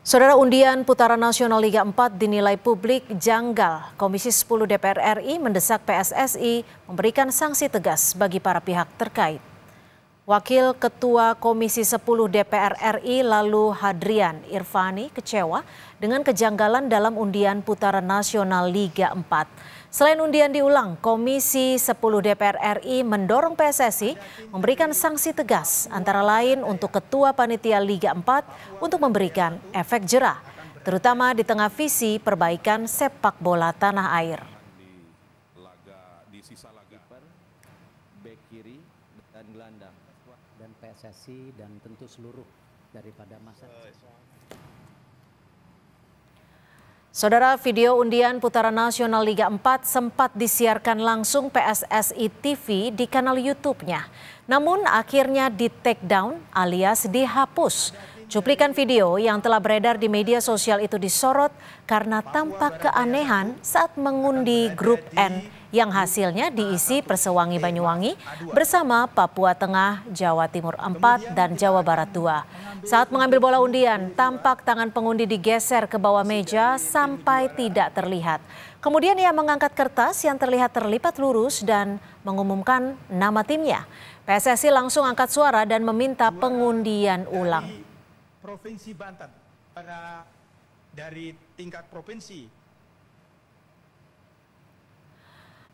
Saudara, undian putaran nasional Liga 4 dinilai publik janggal. Komisi 10 DPR RI mendesak PSSI memberikan sanksi tegas bagi para pihak terkait. Wakil Ketua Komisi 10 DPR RI Lalu Hadrian Irfani kecewa dengan kejanggalan dalam undian putaran nasional Liga 4. Selain undian diulang, Komisi 10 DPR RI mendorong PSSI memberikan sanksi tegas antara lain untuk Ketua Panitia Liga 4 untuk memberikan efek jerah, terutama di tengah visi perbaikan sepak bola tanah air. Bek kiri dan gelandang dan PSSI dan tentu seluruh daripada masyarakat. Saudara, video undian putaran nasional Liga 4 sempat disiarkan langsung PSSI TV di kanal YouTube-nya. Namun akhirnya di take down alias dihapus. Cuplikan video yang telah beredar di media sosial itu disorot karena tampak keanehan saat mengundi grup N yang hasilnya diisi Persewangi Banyuwangi bersama Papua Tengah, Jawa Timur 4, dan Jawa Barat 2. Saat mengambil bola undian, tampak tangan pengundi digeser ke bawah meja sampai tidak terlihat. Kemudian ia mengangkat kertas yang terlihat terlipat lurus dan mengumumkan nama timnya. PSSI langsung angkat suara dan meminta pengundian ulang. Provinsi Banten dari tingkat provinsi.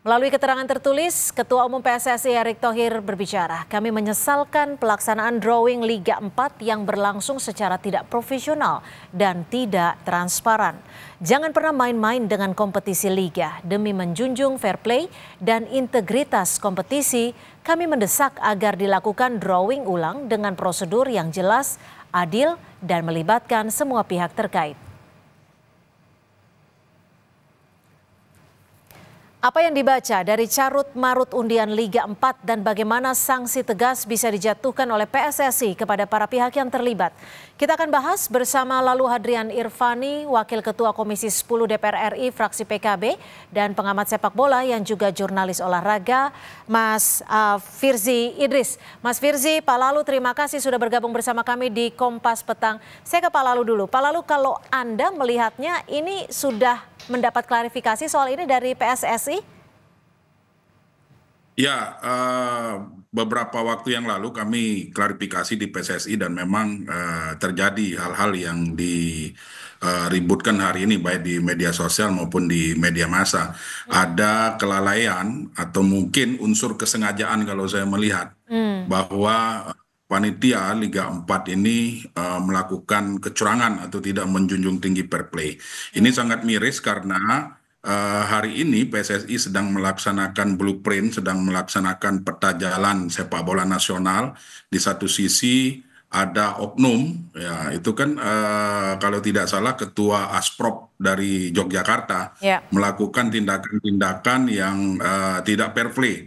Melalui keterangan tertulis, Ketua Umum PSSI Erick Thohir berbicara, kami menyesalkan pelaksanaan drawing Liga 4 yang berlangsung secara tidak profesional dan tidak transparan. Jangan pernah main-main dengan kompetisi Liga. Demi menjunjung fair play dan integritas kompetisi, kami mendesak agar dilakukan drawing ulang dengan prosedur yang jelas, adil, dan melibatkan semua pihak terkait. Apa yang dibaca dari carut-marut undian Liga 4 dan bagaimana sanksi tegas bisa dijatuhkan oleh PSSI kepada para pihak yang terlibat? Kita akan bahas bersama Lalu Hadrian Irfani, Wakil Ketua Komisi 10 DPR RI fraksi PKB dan pengamat sepak bola yang juga jurnalis olahraga, Mas Firzi Idris. Mas Firzi, Pak Lalu, terima kasih sudah bergabung bersama kami di Kompas Petang. Saya ke Pak Lalu dulu. Pak Lalu, kalau Anda melihatnya ini sudah mendapat klarifikasi soal ini dari PSSI? Ya, beberapa waktu yang lalu kami klarifikasi di PSSI dan memang terjadi hal-hal yang diributkan hari ini baik di media sosial maupun di media massa. Ada kelalaian atau mungkin unsur kesengajaan kalau saya melihat bahwa panitia Liga 4 ini melakukan kecurangan atau tidak menjunjung tinggi fair play. Ini sangat miris karena hari ini PSSI sedang melaksanakan blueprint, sedang melaksanakan peta jalan sepak bola nasional. Di satu sisi ada oknum, ya itu kan kalau tidak salah Ketua Asprop dari Yogyakarta melakukan tindakan-tindakan yang tidak fair play.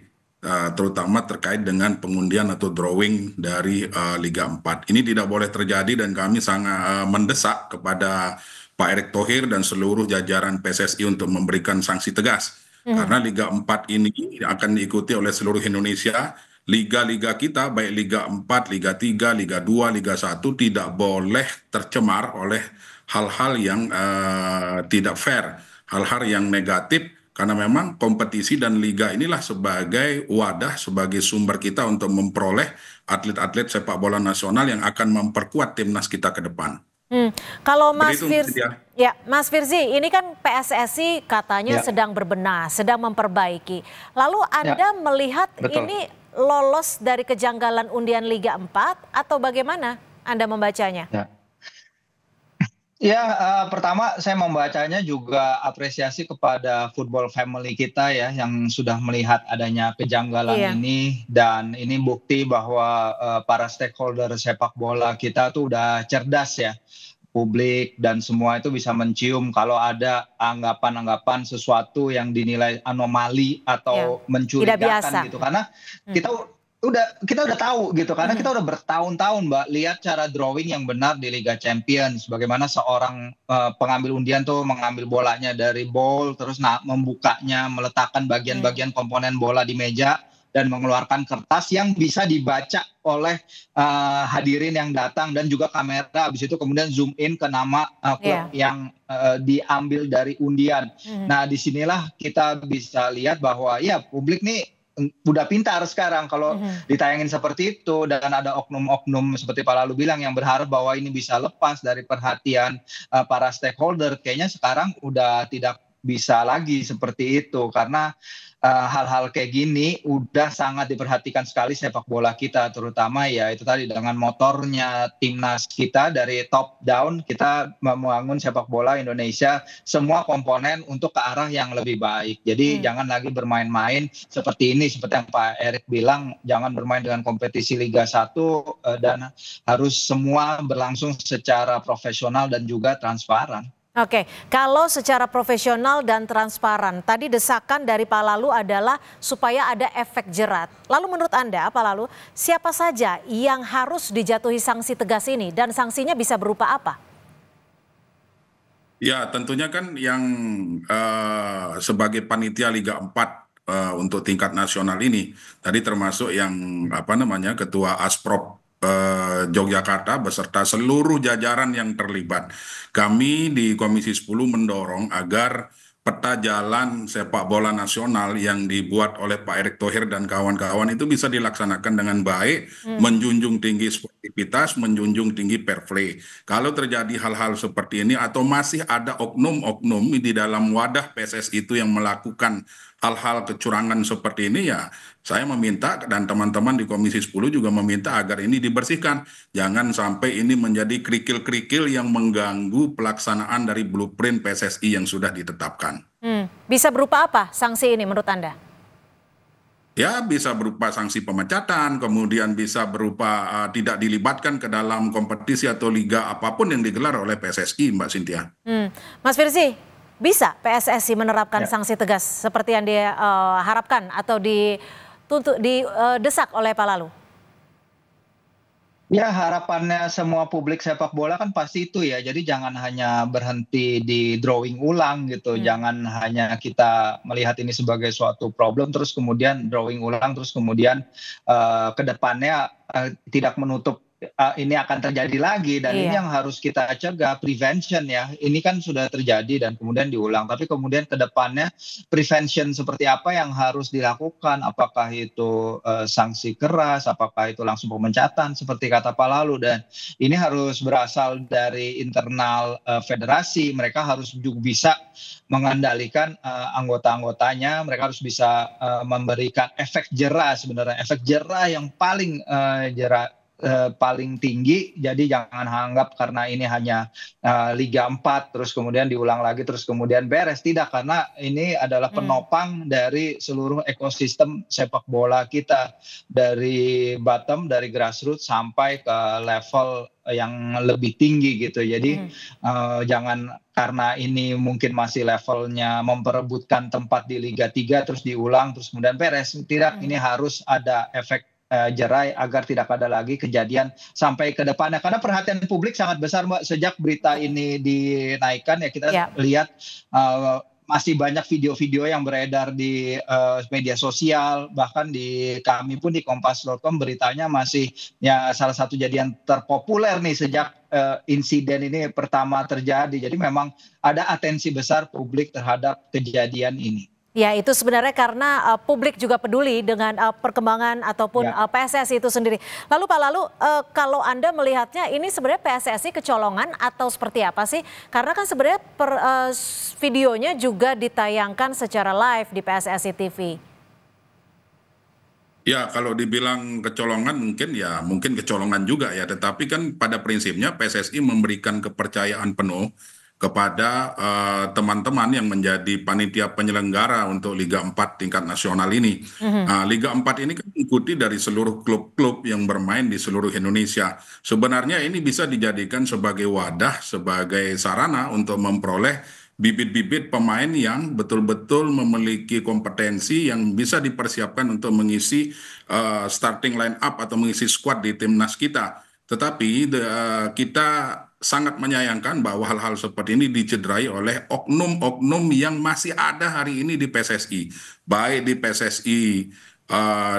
Terutama terkait dengan pengundian atau drawing dari Liga 4. Ini tidak boleh terjadi dan kami sangat mendesak kepada Pak Erick Thohir dan seluruh jajaran PSSI untuk memberikan sanksi tegas. Karena Liga 4 ini akan diikuti oleh seluruh Indonesia. Liga-liga kita baik Liga 4, Liga 3, Liga 2, Liga 1 tidak boleh tercemar oleh hal-hal yang tidak fair, hal-hal yang negatif. Karena memang kompetisi dan liga inilah sebagai wadah, sebagai sumber kita untuk memperoleh atlet-atlet sepak bola nasional yang akan memperkuat timnas kita ke depan. Kalau Mas Firzi, ini kan PSSI katanya sedang berbenah, sedang memperbaiki. Lalu Anda melihat ini lolos dari kejanggalan undian Liga 4 atau bagaimana Anda membacanya? Pertama saya membacanya juga apresiasi kepada football family kita ya yang sudah melihat adanya kejanggalan ini, dan ini bukti bahwa para stakeholder sepak bola kita tuh udah cerdas ya. Publik dan semua itu bisa mencium kalau ada anggapan-anggapan sesuatu yang dinilai anomali atau mencurigakan gitu, karena kita udah tahu gitu, karena kita udah bertahun-tahun Mbak lihat cara drawing yang benar di Liga Champions, bagaimana seorang pengambil undian tuh mengambil bolanya dari ball terus membukanya, meletakkan bagian-bagian komponen bola di meja dan mengeluarkan kertas yang bisa dibaca oleh hadirin yang datang dan juga kamera. Habis itu kemudian zoom in ke nama klub yang diambil dari undian. Nah, disinilah kita bisa lihat bahwa ya publik nih udah pintar sekarang kalau ditayangin seperti itu, dan ada oknum-oknum seperti Pak Lalu bilang yang berharap bahwa ini bisa lepas dari perhatian para stakeholder. Kayaknya sekarang udah tidak bisa lagi seperti itu, karena hal-hal kayak gini udah sangat diperhatikan sekali sepak bola kita, terutama ya itu tadi dengan motornya timnas kita dari top down, kita membangun sepak bola Indonesia semua komponen untuk ke arah yang lebih baik. Jadi jangan lagi bermain-main seperti ini, seperti yang Pak Erik bilang, jangan bermain dengan kompetisi Liga 1 dan harus semua berlangsung secara profesional dan juga transparan. Oke, kalau secara profesional dan transparan, tadi desakan dari Pak Lalu adalah supaya ada efek jerat. Lalu menurut Anda, Pak Lalu, siapa saja yang harus dijatuhi sanksi tegas ini dan sanksinya bisa berupa apa? Ya, tentunya kan yang sebagai panitia Liga 4 untuk tingkat nasional ini, tadi termasuk yang Ketua Asprop Yogyakarta beserta seluruh jajaran yang terlibat. Kami di Komisi 10 mendorong agar peta jalan sepak bola nasional yang dibuat oleh Pak Erick Thohir dan kawan-kawan itu bisa dilaksanakan dengan baik, menjunjung tinggi sportivitas, menjunjung tinggi fair play. Kalau terjadi hal-hal seperti ini atau masih ada oknum-oknum di dalam wadah PSSI itu yang melakukan hal-hal kecurangan seperti ini, ya saya meminta dan teman-teman di Komisi 10 juga meminta agar ini dibersihkan. Jangan sampai ini menjadi kerikil-kerikil yang mengganggu pelaksanaan dari blueprint PSSI yang sudah ditetapkan. Bisa berupa apa sanksi ini menurut Anda? Ya, bisa berupa sanksi pemecatan, kemudian bisa berupa tidak dilibatkan ke dalam kompetisi atau liga apapun yang digelar oleh PSSI, Mbak Cynthia. Mas Firzi, bisa PSSI menerapkan sanksi tegas seperti yang diharapkan atau didesak oleh Pak Lalu? Ya, harapannya semua publik sepak bola kan pasti itu ya. Jadi jangan hanya berhenti di drawing ulang gitu. Jangan hanya kita melihat ini sebagai suatu problem terus kemudian drawing ulang terus kemudian ke depannya tidak menutup ini akan terjadi lagi, dan ini yang harus kita cegah, prevention ya. Ini kan sudah terjadi dan kemudian diulang, tapi kemudian ke depannya prevention seperti apa yang harus dilakukan, apakah itu sanksi keras, apakah itu langsung pemecatan seperti kata Pak Lalu, dan ini harus berasal dari internal federasi. Mereka harus juga bisa mengendalikan anggota-anggotanya, mereka harus bisa memberikan efek jerah, sebenarnya efek jerah yang paling paling tinggi. Jadi jangan anggap karena ini hanya Liga 4 terus kemudian diulang lagi terus kemudian beres. Tidak, karena ini adalah penopang dari seluruh ekosistem sepak bola kita, dari bottom, dari grassroots sampai ke level yang lebih tinggi gitu. Jadi jangan karena ini mungkin masih levelnya memperebutkan tempat di Liga 3 terus diulang terus kemudian beres. Tidak, ini harus ada efek jerai agar tidak ada lagi kejadian sampai ke depannya, karena perhatian publik sangat besar, Mbak. Sejak berita ini dinaikkan ya kita lihat masih banyak video-video yang beredar di media sosial, bahkan di kami pun di kompas.com beritanya masih ya salah satu jadian terpopuler nih sejak insiden ini pertama terjadi. Jadi memang ada atensi besar publik terhadap kejadian ini. Ya, itu sebenarnya karena publik juga peduli dengan perkembangan ataupun PSSI itu sendiri. Lalu Pak Lalu, kalau Anda melihatnya ini sebenarnya PSSI kecolongan atau seperti apa sih? Karena kan sebenarnya videonya juga ditayangkan secara live di PSSI TV. Ya, kalau dibilang kecolongan mungkin kecolongan juga ya. Tetapi kan pada prinsipnya PSSI memberikan kepercayaan penuh kepada teman-teman yang menjadi panitia penyelenggara untuk Liga 4 tingkat nasional ini. Liga 4 ini kan mengikuti dari seluruh klub-klub yang bermain di seluruh Indonesia. Sebenarnya ini bisa dijadikan sebagai wadah, sebagai sarana untuk memperoleh bibit-bibit pemain yang betul-betul memiliki kompetensi yang bisa dipersiapkan untuk mengisi starting line up atau mengisi squad di timnas kita. Tetapi kita sangat menyayangkan bahwa hal-hal seperti ini dicederai oleh oknum-oknum yang masih ada hari ini di PSSI. Baik di PSSI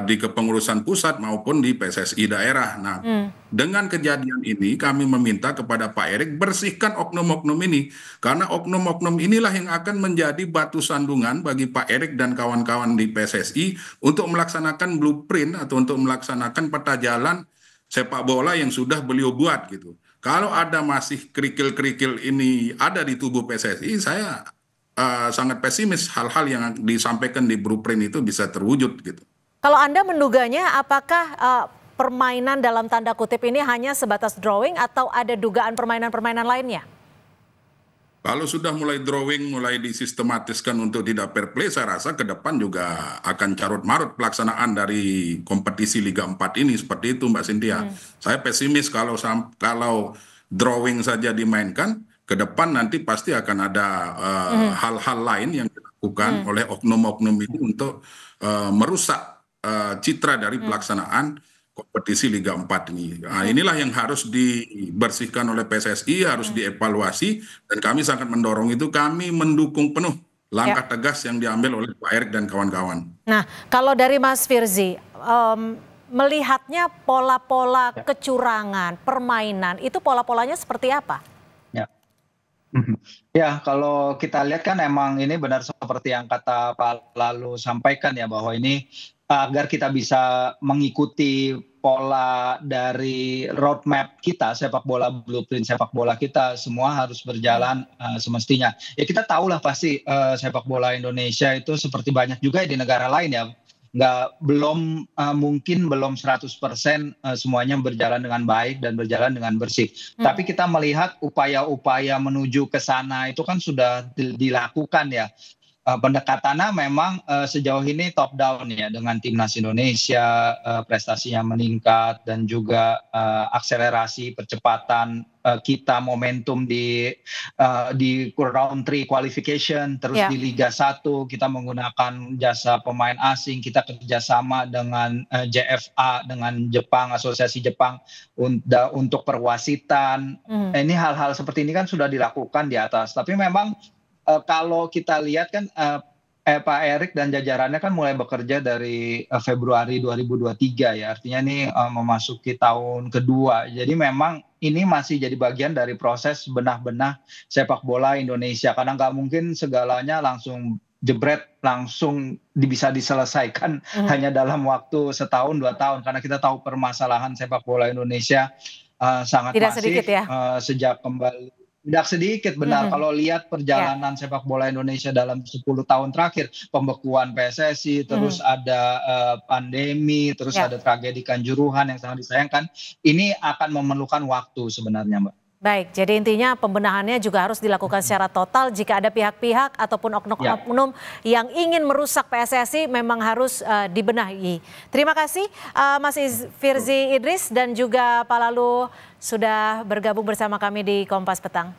di kepengurusan pusat maupun di PSSI daerah. Nah, dengan kejadian ini kami meminta kepada Pak Erik bersihkan oknum-oknum ini, karena oknum-oknum inilah yang akan menjadi batu sandungan bagi Pak Erik dan kawan-kawan di PSSI untuk melaksanakan blueprint atau untuk melaksanakan peta jalan sepak bola yang sudah beliau buat gitu. Kalau ada masih kerikil-kerikil ini ada di tubuh PSSI, saya sangat pesimis hal-hal yang disampaikan di blueprint itu bisa terwujud gitu. Kalau Anda menduganya, apakah permainan dalam tanda kutip ini hanya sebatas drawing atau ada dugaan permainan-permainan lainnya? Kalau sudah mulai drawing, mulai disistematiskan untuk tidak fair play, saya rasa ke depan juga akan carut-marut pelaksanaan dari kompetisi Liga 4 ini. Seperti itu Mbak Cynthia. Saya pesimis kalau drawing saja dimainkan, ke depan nanti pasti akan ada hal-hal lain yang dilakukan oleh oknum-oknum ini untuk merusak citra dari pelaksanaan kompetisi Liga 4 ini. Nah, inilah yang harus dibersihkan oleh PSSI, harus dievaluasi, dan kami sangat mendorong itu. Kami mendukung penuh langkah tegas yang diambil oleh Pak Erik dan kawan-kawan. Nah, kalau dari Mas Firzi, melihatnya pola-pola kecurangan, permainan, itu pola-polanya seperti apa? Ya, kalau kita lihat kan emang ini benar seperti yang kata Pak Lalu sampaikan ya, bahwa ini agar kita bisa mengikuti pola dari roadmap kita sepak bola, blueprint sepak bola kita, semua harus berjalan semestinya. Ya kita tahulah pasti sepak bola Indonesia itu seperti banyak juga di negara lain ya, mungkin belum 100% semuanya berjalan dengan baik dan berjalan dengan bersih. Tapi kita melihat upaya-upaya menuju ke sana itu kan sudah dilakukan ya. Pendekatannya memang sejauh ini top down ya, dengan timnas Indonesia prestasinya meningkat, dan juga akselerasi percepatan kita momentum di round 3 qualification, terus di Liga 1 kita menggunakan jasa pemain asing, kita kerjasama dengan JFA, dengan Jepang, Asosiasi Jepang untuk perwasitan. Ini hal-hal seperti ini kan sudah dilakukan di atas, tapi memang kalau kita lihat kan Pak Erik dan jajarannya kan mulai bekerja dari Februari 2023 ya, artinya ini memasuki tahun kedua. Jadi memang ini masih jadi bagian dari proses benah-benah sepak bola Indonesia, karena nggak mungkin segalanya langsung jebret, langsung bisa diselesaikan hanya dalam waktu setahun 2 tahun, karena kita tahu permasalahan sepak bola Indonesia sangat Tidak masif sedikit ya. sejak kembali. Tidak sedikit, benar. Kalau lihat perjalanan sepak bola Indonesia dalam 10 tahun terakhir, pembekuan PSSI, terus ada pandemi, terus ada tragedi Kanjuruhan yang sangat disayangkan, ini akan memerlukan waktu sebenarnya, Mbak. Baik, jadi intinya pembenahannya juga harus dilakukan secara total. Jika ada pihak-pihak ataupun oknum-oknum yang ingin merusak PSSI, memang harus dibenahi. Terima kasih Mas Firzi Idris dan juga Pak Lalu sudah bergabung bersama kami di Kompas Petang.